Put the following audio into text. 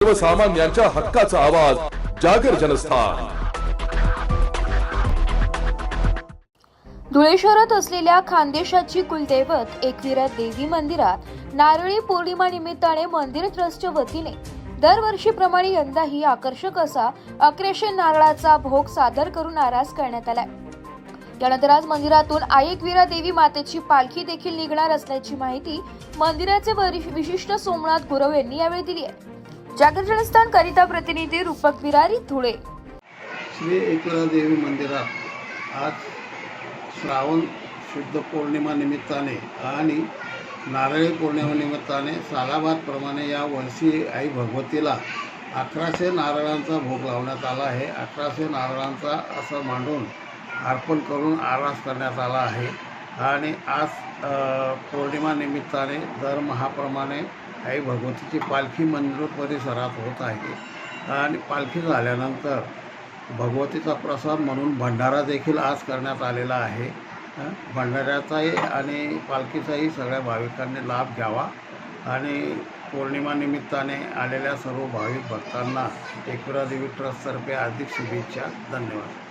सर्वसामान्यांच्या हक्काचा आवाज जागर जनस्थान। धुळे शहरात असलेल्या खानदेशाची कुलदैवत एकविरा देवी मंदिरात नारळी पौर्णिमा निमित्ताने मंदिर ट्रस्टच्या वतीने दरवर्षीप्रमाणे यंदाही आकर्षक असा 1100 नारळाचा भोग सादर करून आरास करण्यात आलाय। त्यानंतर आज मंदिरातून आई एकविरा देवी मातेची पालखी देखील निघणार असल्याची माहिती मंदिराचे विशिष्ट सोमनाथ गुरव यांनी यावेळी दिली आहे। जागर जनस्थान करिता प्रतिनिधी रूपक विरारी, धुळे। श्री एकविरा देवी मंदिरात आज श्रावण शुद्ध पौर्णिमा निमित्ताने आणि नारळी पौर्णिमा निमित्ताने सालाबादप्रमाणे या वर्षी आई भगवतीला 1100 नारळांचा भोग लावण्यात आला आहे। 1100 नारळांचा असं मांडून अर्पण करून आरास करण्यात आला आहे आणि आज पौर्णिमा निमित्ताने दरमहाप्रमाणे आई भगवतीची पालखी मंदिर परिसरात होत आहे आणि पालखी झाल्यानंतर भगवतीचा प्रसाद म्हणून भंडारा देखील आज करण्यात आलेला आहे। भंडाऱ्याचाही आणि पालखीचाही सगळ्या भाविकांनी लाभ घ्यावा आणि पौर्णिमा निमित्ताने आलेल्या सर्व भाविक भक्तांना एकविरा देवी ट्रस्टतर्फे हार्दिक शुभेच्छा। धन्यवाद।